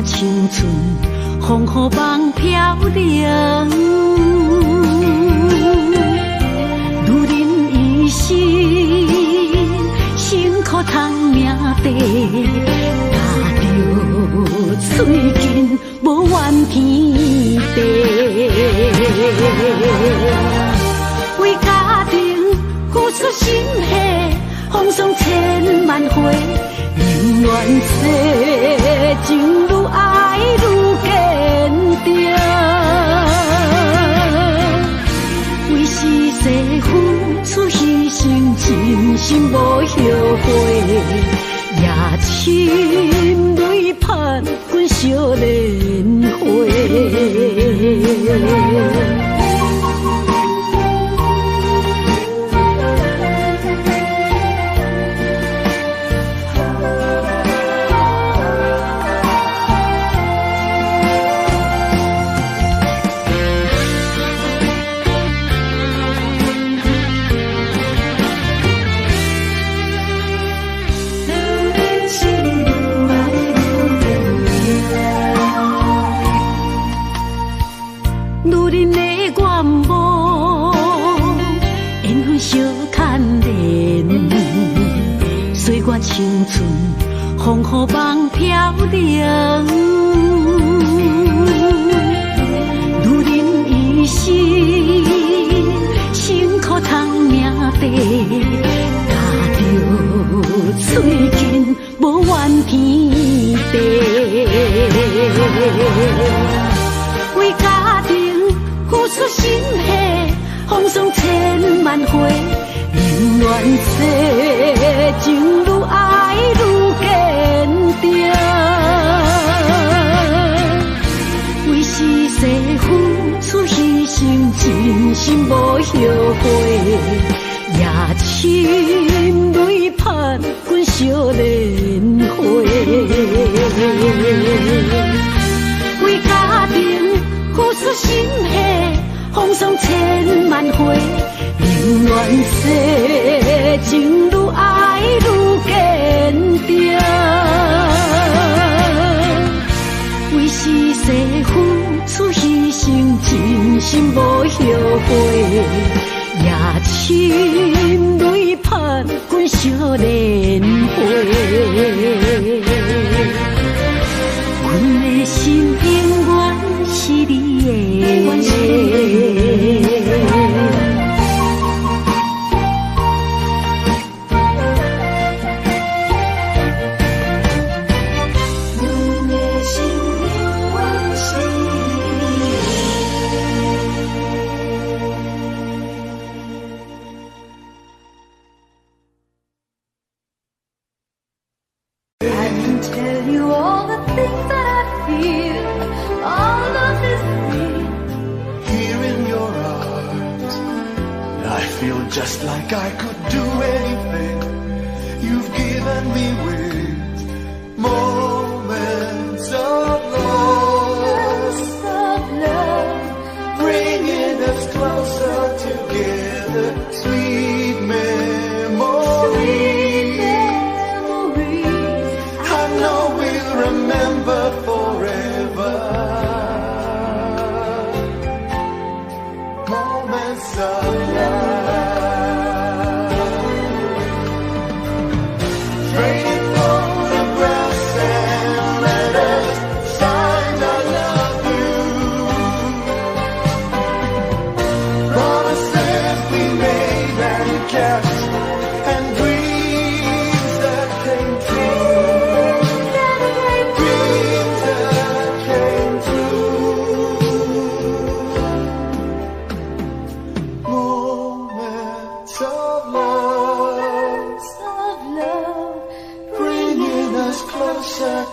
青春风雨梦飘零，世情愈爱愈坚定，为是世付出牺牲，真心无后悔，也深泪盼阮少年花。青春风雨梦飘零，女人一生辛苦赚命地，踏着嘴筋无怨天地，为家庭付出心血，风霜千万回。宁愿世情愈爱愈坚定，为是世付出牺牲，真心无后悔，也深泪盼阮少年花。为家庭付出心血，风霜千万回。宁愿世情愈爱愈坚定，为是世付出牺牲，真心无后悔，也深泪盼阮少年花。阮的心永远是你的。Just like I could do anything you've given me with moments of love, bringing us closer together, sweet memories. I know we'll remember forever. Moments of love.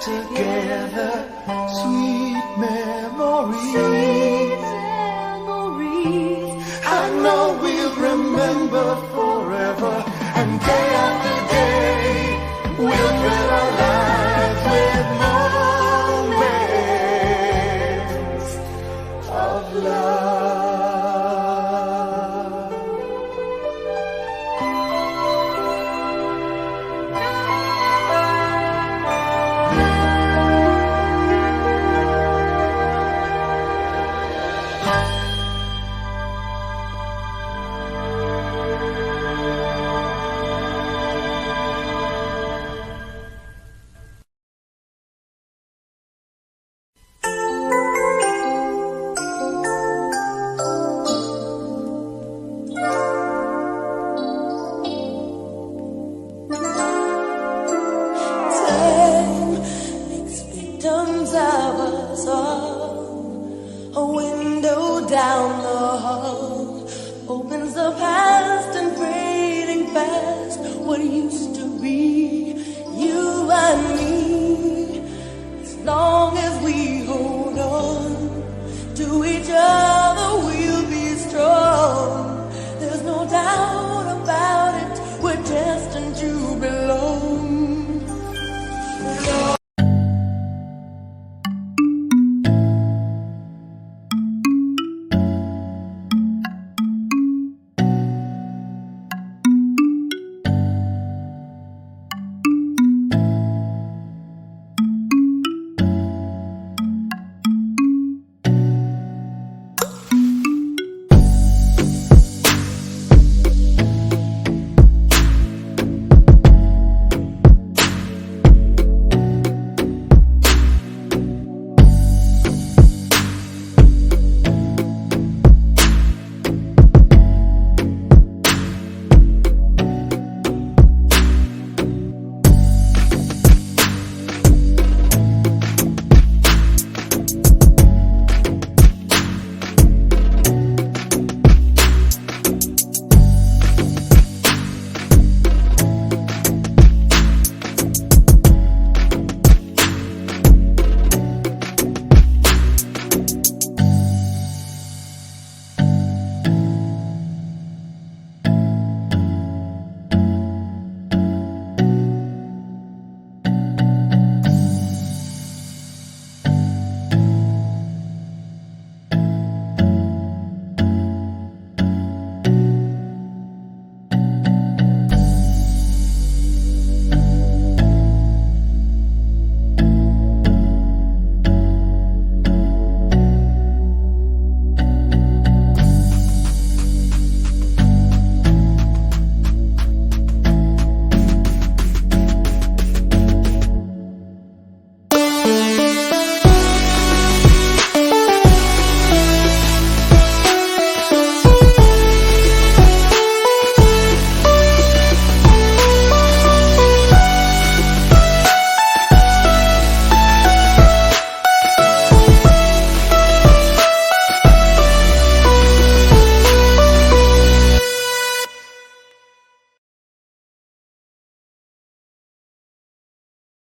Together, sweet memories. I know we'll remember for